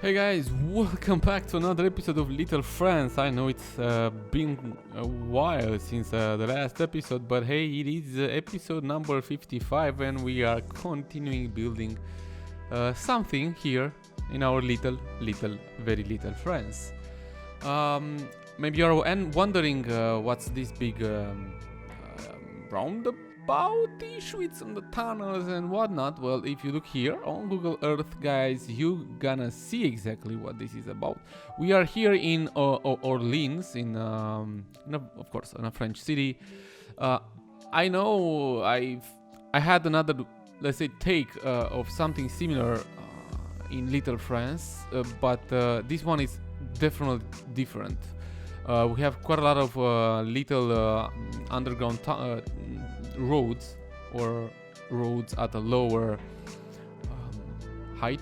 Hey guys, welcome back to another episode of Little Friends. I know it's been a while since the last episode, but hey, it is episode number 55 and we are continuing building something here in our very little friends. Maybe you're wondering what's this big roundabout-ish with some the tunnels and whatnot. Well, if you look here on Google Earth, guys, you gonna see exactly what this is about. We are here in Orleans, of course, in a French city. I know I had another, let's say, take of something similar in Little France, but this one is definitely different. We have quite a lot of little underground roads or roads at a lower height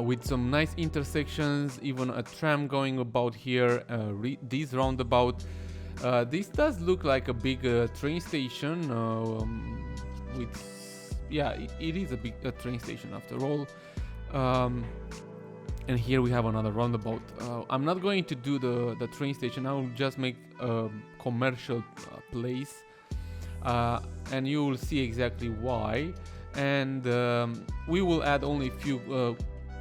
with some nice intersections, even a tram going about here. This roundabout, this does look like a big train station it is a big train station after all. And here we have another roundabout. I'm not going to do the train station. I will just make a commercial place, and you will see exactly why. And we will add only a few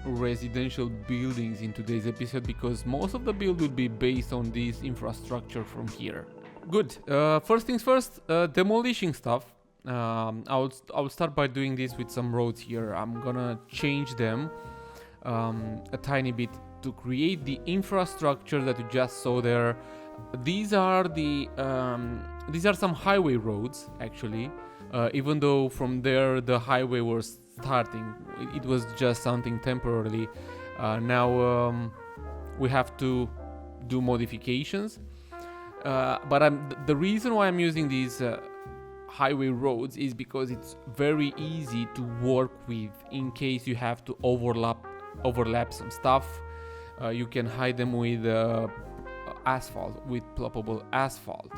residential buildings in today's episode because most of the build will be based on this infrastructure from here. Good. First things first, demolishing stuff. I'll start by doing this with some roads here. I'm gonna change them a tiny bit to create the infrastructure that you just saw there. These are some highway roads actually, even though from there the highway was starting. It was just something temporarily. Now we have to do modifications, but the reason why I'm using these highway roads is because it's very easy to work with in case you have to overlap some stuff. You can hide them with asphalt, with ploppable asphalt.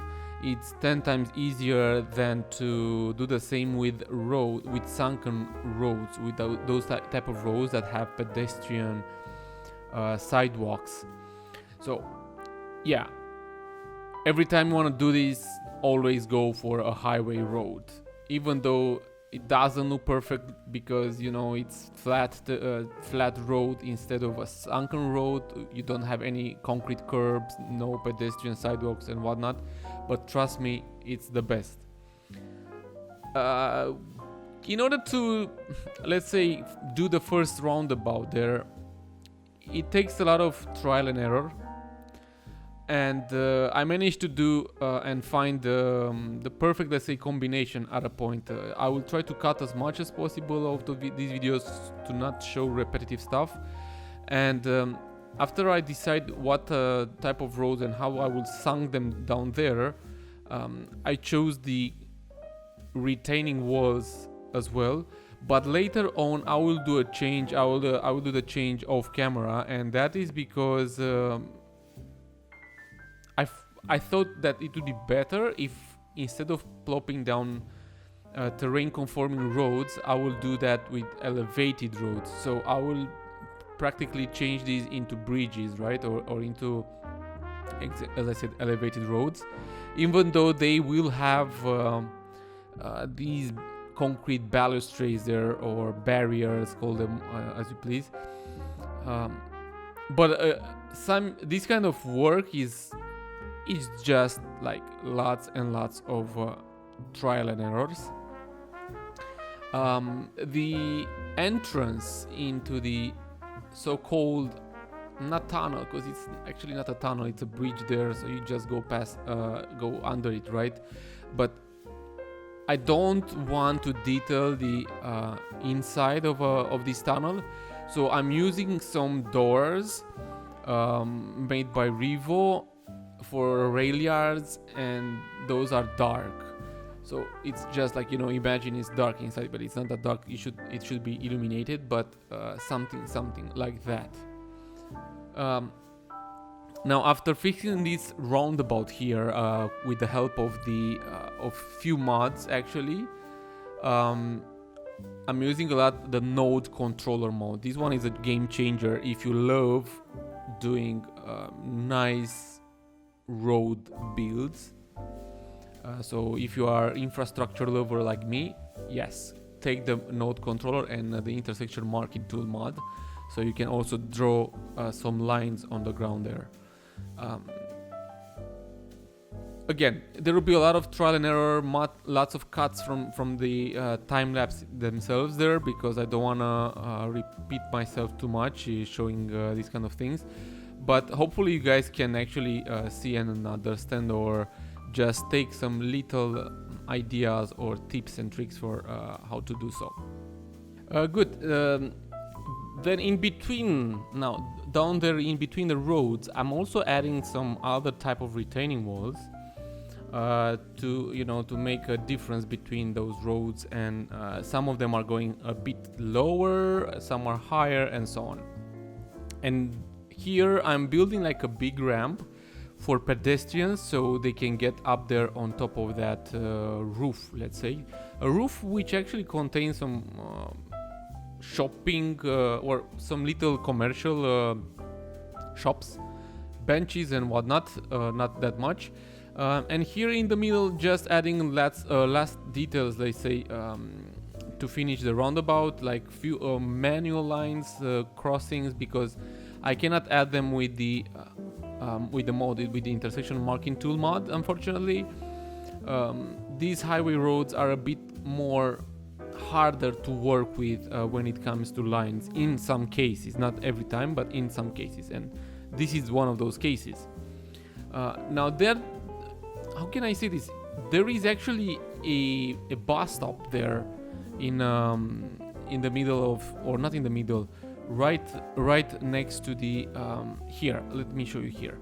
It's 10 times easier than to do the same with sunken roads, with those type of roads that have pedestrian sidewalks. So yeah, every time you want to do this, always go for a highway road, even though it doesn't look perfect because it's flat road instead of a sunken road. You don't have any concrete curbs, no pedestrian sidewalks and whatnot, but trust me, it's the best. In order to, let's say, do the first roundabout there, it takes a lot of trial and error. And I managed to do and find the perfect, let's say, combination at a point. I will try to cut as much as possible of these videos to not show repetitive stuff. And after I decide what type of roads and how I will sunk them down there, I chose the retaining walls as well. But later on, I will do a change. I will do the change off camera, and that is because I thought that it would be better if instead of plopping down terrain conforming roads, I will do that with elevated roads. So I will practically change these into bridges, right? Or into, as I said, elevated roads, even though they will have these concrete balustrades there, or barriers, call them as you please. But this kind of work is just like lots and lots of trial and errors. The entrance into the so-called, not tunnel, because it's actually not a tunnel, it's a bridge there, so you just go under it, right? But I don't want to detail the inside of this tunnel, so I'm using some doors made by Revo for rail yards, and those are dark. So it's just like, imagine it's dark inside, but it's not that dark. It should be illuminated, but something like that. Now, after fixing this roundabout here with the help of few mods actually, I'm using a lot the node controller mode. This one is a game changer if you love doing nice road builds. So if you are infrastructure lover like me, yes, take the node controller and the intersection marking tool mod, so you can also draw some lines on the ground there. Again, there will be a lot of trial and error, lots of cuts from the time lapse themselves there, because I don't wanna repeat myself too much showing these kind of things. But hopefully you guys can actually see and understand, or just take some little ideas or tips and tricks for how to do so. Good. Then in between, now down there in between the roads, I'm also adding some other type of retaining walls to make a difference between those roads, and some of them are going a bit lower, some are higher, and so on. And here I'm building like a big ramp for pedestrians, so they can get up there on top of that roof, let's say. A roof which actually contains some shopping or some little commercial shops, benches and whatnot, not that much. And here in the middle, just adding last details, let's say, to finish the roundabout, like few manual lines, crossings, because I cannot add them with the mod, with the intersection marking tool mod, unfortunately. These highway roads are a bit more harder to work with when it comes to lines, in some cases, not every time, but in some cases, and this is one of those cases. Now there, how can I say this? There is actually a bus stop there in the middle of, or not in the middle, right next to the here. Let me show you here.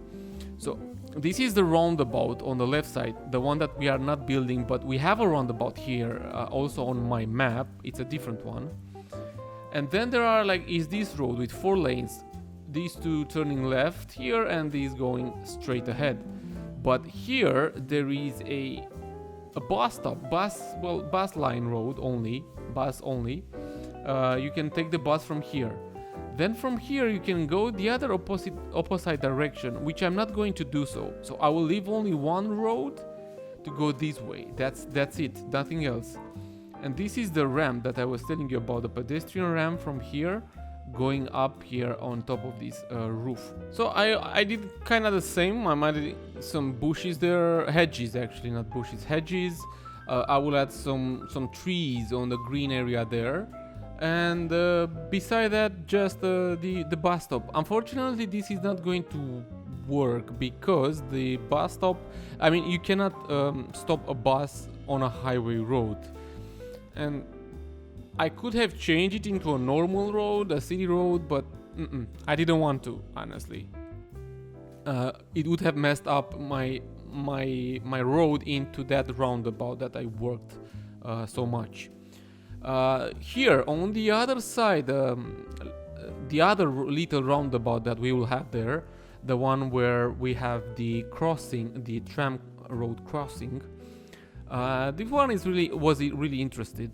So this is the roundabout on the left side, the one that we are not building, but we have a roundabout here also on my map. It's a different one. And then there are is this road with 4 lanes, these two turning left here and these going straight ahead. But here there is a bus stop, bus line road only, bus only. You can take the bus from here. Then from here you can go the other opposite direction, which I'm not going to do so. So I will leave only one road to go this way. That's it, nothing else. And this is the ramp that I was telling you about, the pedestrian ramp from here going up here on top of this roof. So I did kind of the same. I added some bushes there, hedges actually, not bushes, hedges. I will add some trees on the green area there. And beside that, just the bus stop. Unfortunately, this is not going to work because the bus stop, I mean, you cannot stop a bus on a highway road. And I could have changed it into a normal road, a city road, but I didn't want to, honestly. It would have messed up my road into that roundabout that I worked so much. Here on the other side, the other little roundabout that we will have there, the one where we have the crossing, the tram road crossing. This one was really interesting.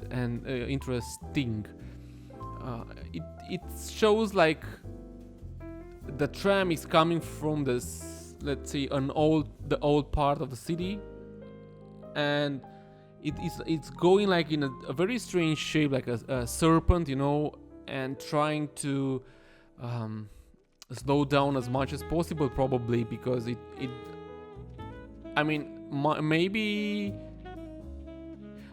It shows like the tram is coming from this, let's say, the old part of the city, and it's going like in a very strange shape, like a serpent, and trying to slow down as much as possible, probably because maybe.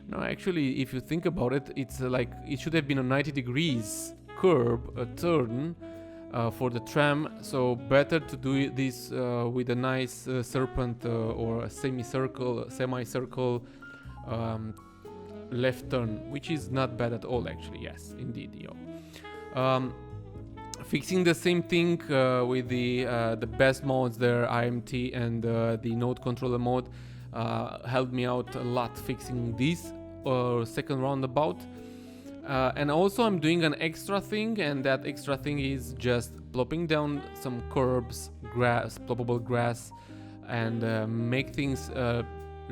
No, actually, if you think about it, it's like it should have been a 90 degrees curve, a turn for the tram. So better to do this with a nice serpent or a semicircle left turn, which is not bad at all, actually. Yes, indeed, fixing the same thing with the best modes there, IMT and the node controller mode. Helped me out a lot fixing this second roundabout, and also I'm doing an extra thing, and that extra thing is just plopping down some curbs, ploppable grass, and make things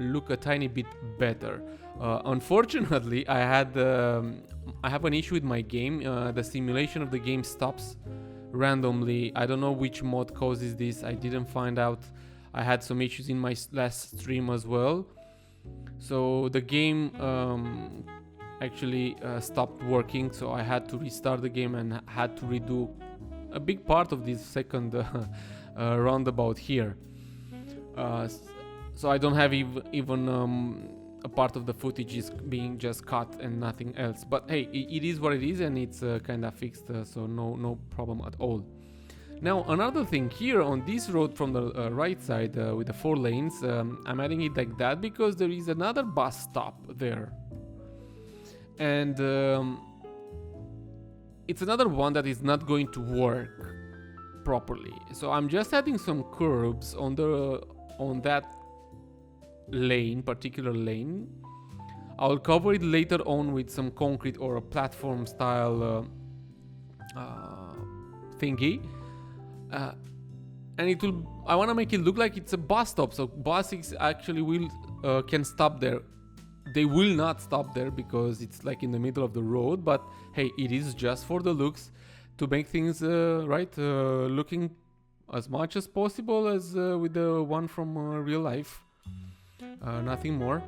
look a tiny bit better. Unfortunately, I have an issue with my game. The simulation of the game stops randomly. I don't know which mod causes this. I didn't find out. I had some issues in my last stream as well. So the game actually stopped working, so I had to restart the game and had to redo a big part of this second roundabout here. So I don't have even a part of the footage is being just cut and nothing else. But hey, it is what it is, and it's kind of fixed, so no problem at all. Now another thing here on this road from the right side with the 4 lanes, I'm adding it like that because there is another bus stop there. And it's another one that is not going to work properly. So I'm just adding some curbs on that lane, particular lane. I'll cover it later on with some concrete or a platform style thingy. And I want to make it look like it's a bus stop, so buses actually can stop there. They will not stop there because it's like in the middle of the road, but hey, it is just for the looks, to make things looking as much as possible as with the one from real life. Nothing more.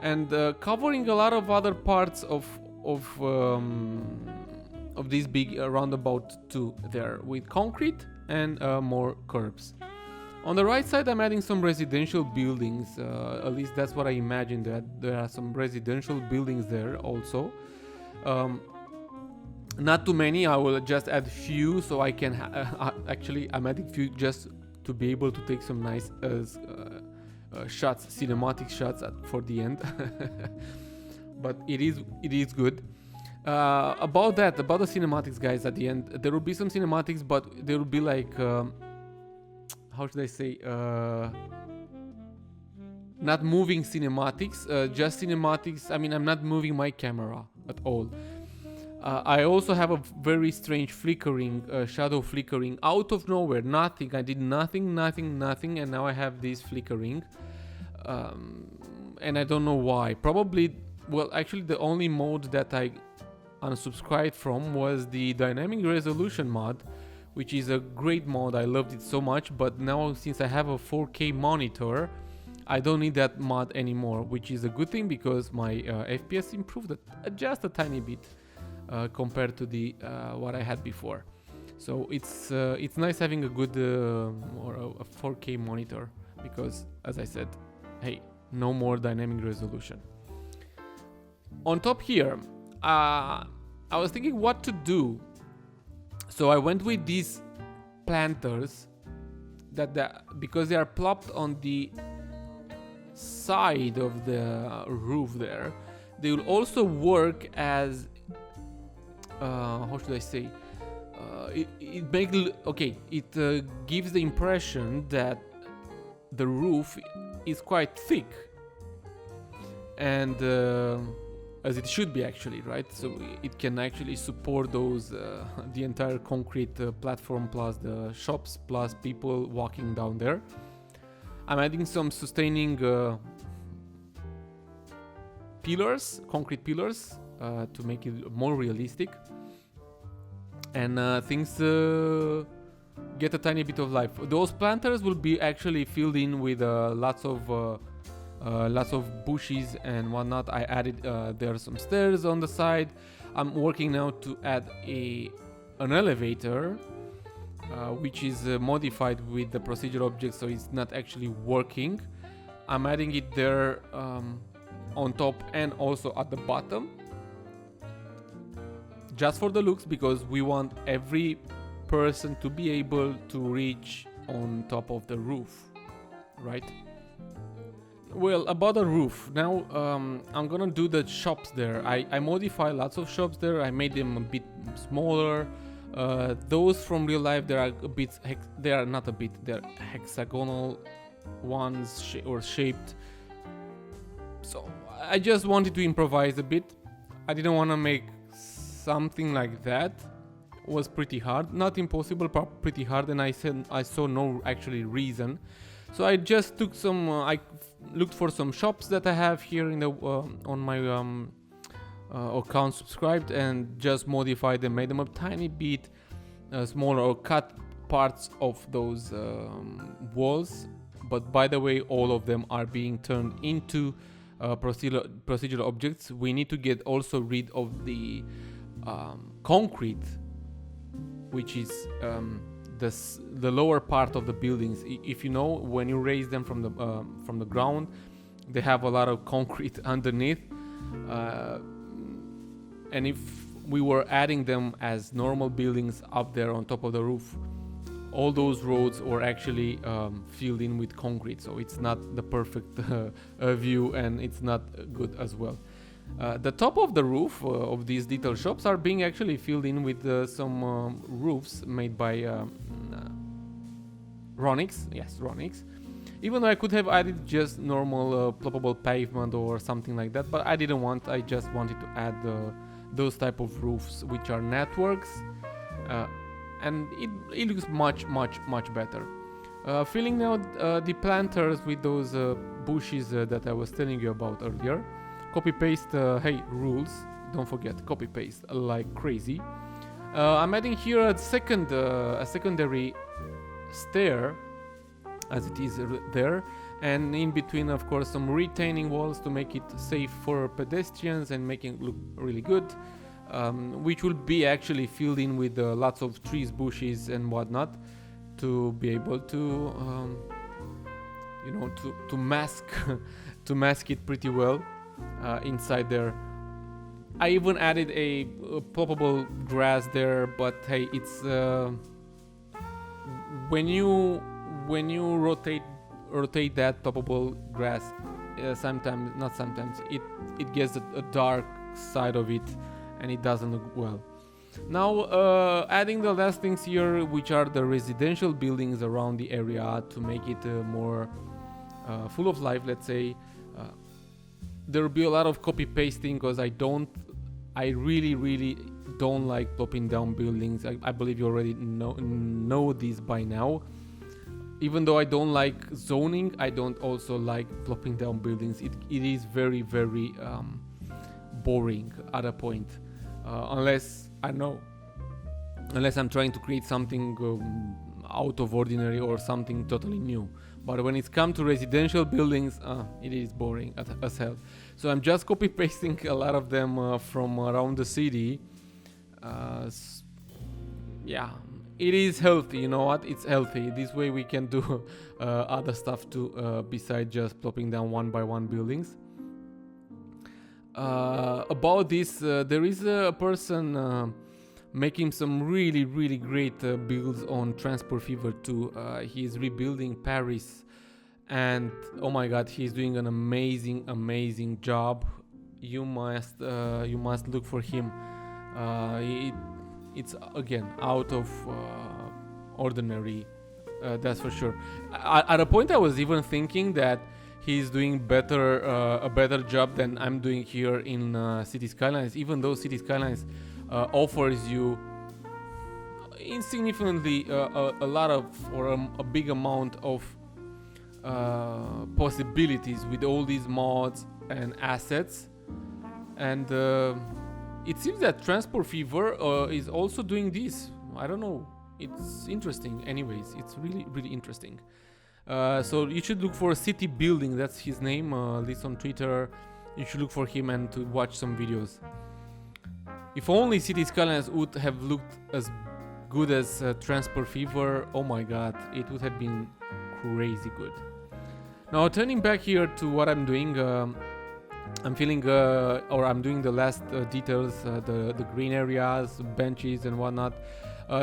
And covering a lot of other parts of this big roundabout too there with concrete and more curbs. On the right side, I'm adding some residential buildings. At least that's what I imagined, that there are some residential buildings there also. Not too many. I will just add few, so I can actually I'm adding few just to be able to take some nice shots, cinematic shots for the end. But it is good. About the cinematics, guys, at the end there will be some cinematics, but there will be like how should I say, not moving cinematics, just cinematics. I mean, I'm not moving my camera at all. I also have a very strange flickering, shadow flickering out of nowhere. Nothing, I did nothing, and now I have this flickering. And I don't know why. Probably, well, actually the only mode that I unsubscribed from was the dynamic resolution mod, which is a great mod. I loved it so much, but now since I have a 4K monitor, I don't need that mod anymore, which is a good thing because my FPS improved just a tiny bit compared to the what I had before. So it's nice having a good or a 4K monitor because, as I said, hey, no more dynamic resolution. On top here, I was thinking what to do. So I went with these planters because they are plopped on the side of the roof there. They will also work as how should I say? It gives the impression that the roof is quite thick, and as it should be actually, right? So it can actually support those the entire concrete platform plus the shops plus people walking down there. I'm adding some sustaining pillars, concrete pillars, to make it more realistic, and things get a tiny bit of life. Those planters will be actually filled in with lots of bushes and whatnot. I added there are some stairs on the side. I'm working now to add an elevator, which is modified with the procedure object, so it's not actually working. I'm adding it there on top and also at the bottom, just for the looks, because we want every person to be able to reach on top of the roof, right? Well, about the roof, now I'm gonna do the shops there. I modified lots of shops there. I made them a bit smaller. Those from real life, they're hexagonal ones or shaped. So I just wanted to improvise a bit. I didn't want to make something like that. It was pretty hard, not impossible, but pretty hard, and I saw no actually reason So I just took some, I looked for some shops that I have here in the on my account subscribed, and just modified them, made them a tiny bit smaller, or cut parts of those walls. But by the way, all of them are being turned into procedural objects. We need to get also rid of the concrete, which is the lower part of the buildings. If you know, when you raise them from the ground, they have a lot of concrete underneath, and if we were adding them as normal buildings up there on top of the roof, all those roads were actually filled in with concrete, so it's not the perfect view, and it's not good as well. The top of the roof of these little shops are being actually filled in with some roofs made by Ronix. Yes, Ronix. Even though I could have added just normal ploppable pavement or something like that, but I didn't want. I just wanted to add those type of roofs, which are networks, and it looks much better. Filling now the planters with those bushes that I was telling you about earlier. Copy paste, hey, rules, don't forget, copy paste like crazy. I'm adding here a secondary stair, as it is there, and in between, of course, some retaining walls to make it safe for pedestrians and making it look really good, which will be actually filled in with lots of trees, bushes, and whatnot, to be able to, to mask to mask it pretty well. Inside there, I even added a ploppable grass there, but hey, it's when you rotate that ploppable grass, sometimes it gets a dark side of it, and it doesn't look well. Now adding the last things here, which are the residential buildings around the area, to make it more full of life, let's say. There will be a lot of copy pasting, because I really don't like plopping down buildings. I believe you already know this by now. Even though I don't like zoning, I don't also like plopping down buildings. It is very boring at a point, unless I'm trying to create something out of ordinary or something totally new. But when it's come to residential buildings, it is boring as hell. So I'm just copy pasting a lot of them from around the city. Yeah, it is healthy. You know what? It's healthy. This way we can do other stuff too, besides just plopping down one by one buildings. About this, there is a person making some really great builds on Transport Fever 2. He's rebuilding Paris, and oh my god, he's doing an amazing job. You must look for him. It's again out of ordinary, that's for sure. At a point I was even thinking that he's doing a better job than I'm doing here in City Skylines, even though City Skylines offers you insignificantly a lot of, or a big amount of possibilities with all these mods and assets. And it seems that Transport Fever is also doing this. I don't know, it's interesting. Anyways, it's really interesting. So you should look for City Building, that's his name, this on Twitter. You should look for him and to watch some videos. If only City Skylines would have looked as good as Transport Fever, oh my god, it would have been crazy good. Now turning back here to what I'm doing, I'm doing the last details, the green areas, benches and whatnot.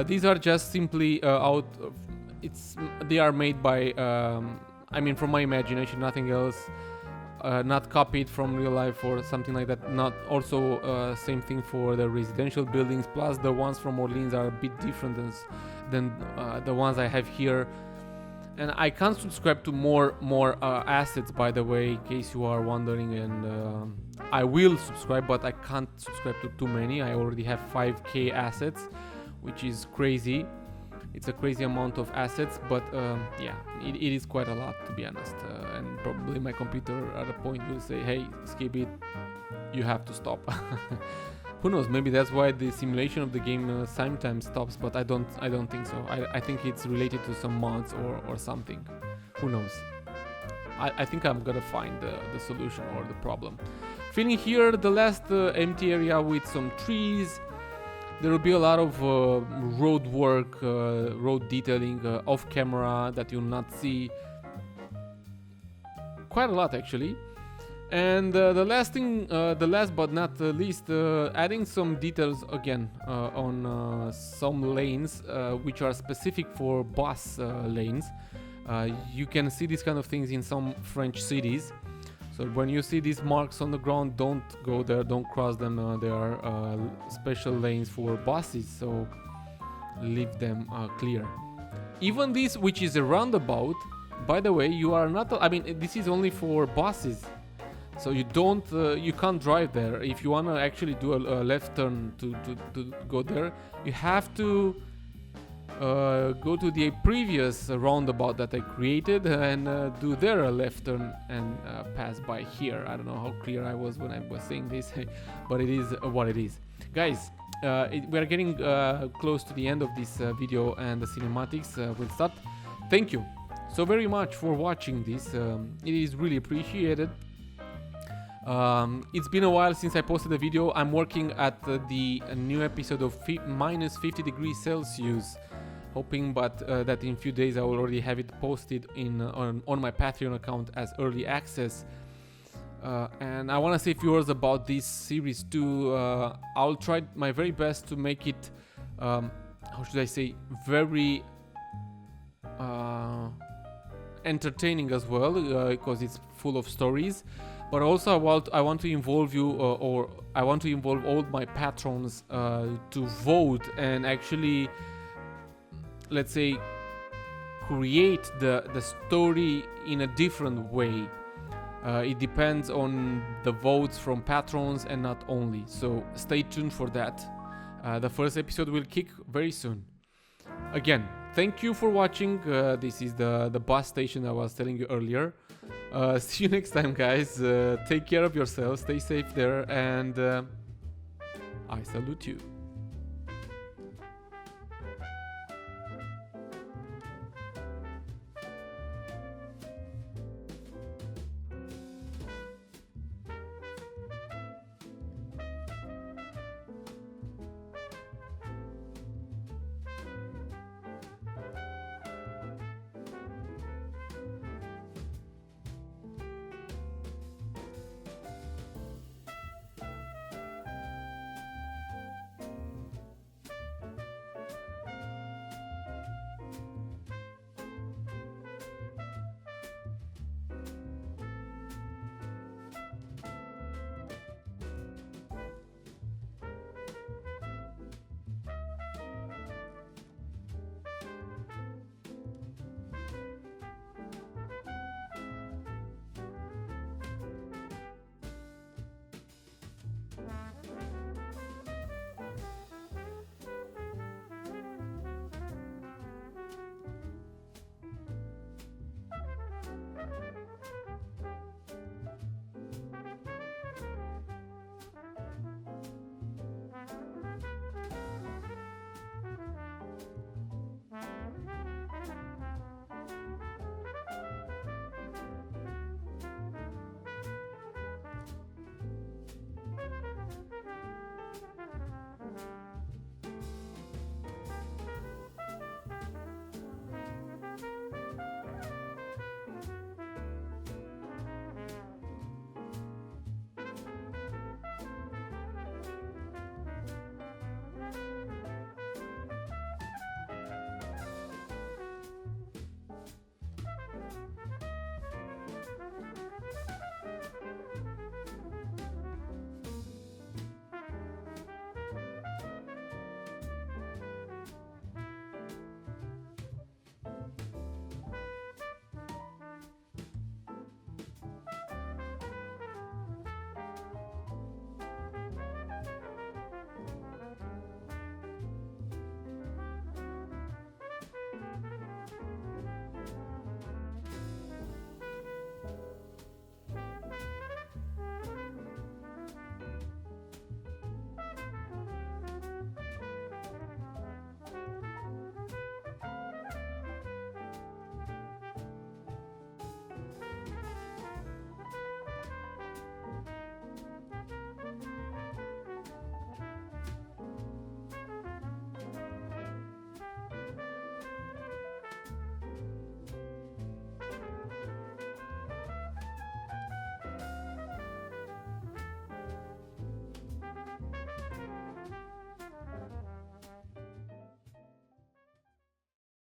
These are just simply they are made by, from my imagination, nothing else. Not copied from real life or something like that. Not also same thing for the residential buildings. Plus the ones from Orleans are a bit different than the ones I have here. And I can't subscribe to more assets, by the way, in case you are wondering. And I will subscribe, but I can't subscribe to too many. I already have 5k assets, which is crazy. It's a crazy amount of assets, but yeah, it is quite a lot, to be honest. And probably my computer at a point will say, hey, Skibitth, you have to stop. Who knows, maybe that's why the simulation of the game sometimes stops, but I don't think so. I think it's related to some mods or something. Who knows? I think I'm gonna find the solution or the problem. Filling here the last empty area with some trees. There will be a lot of road work, road detailing off camera that you'll not see. Quite a lot actually. And the last thing, the last but not the least, adding some details again on some lanes which are specific for bus lanes. You can see these kind of things in some French cities. So when you see these marks on the ground, don't go there, don't cross them. There are special lanes for buses, so leave them clear. Even this, which is a roundabout, by the way, you are not, I mean, this is only for buses. So you don't, you can't drive there. If you wanna actually do a left turn to go there, you have to go to the previous roundabout that I created and do there a left turn and pass by here. I don't know how clear I was when I was saying this, but it is what it is. Guys, we are getting close to the end of this video, and the cinematics will start. Thank you so very much for watching this. It is really appreciated. It's been a while since I posted a video. I'm working at the new episode of minus 50 degrees Celsius, hoping that in a few days I will already have it posted on my Patreon account as early access. And I want to say a few words about this series too. I'll try my very best to make it, how should I say, very entertaining as well, because it's full of stories. But also I want to involve you, or I want to involve all my patrons to vote and actually, let's say, create the story in a different way. It depends on the votes from patrons and not only. So stay tuned for that. The first episode will kick very soon. Again, thank you for watching. This is the bus station I was telling you earlier. See you next time, guys. Take care of yourselves, stay safe there, and I salute you.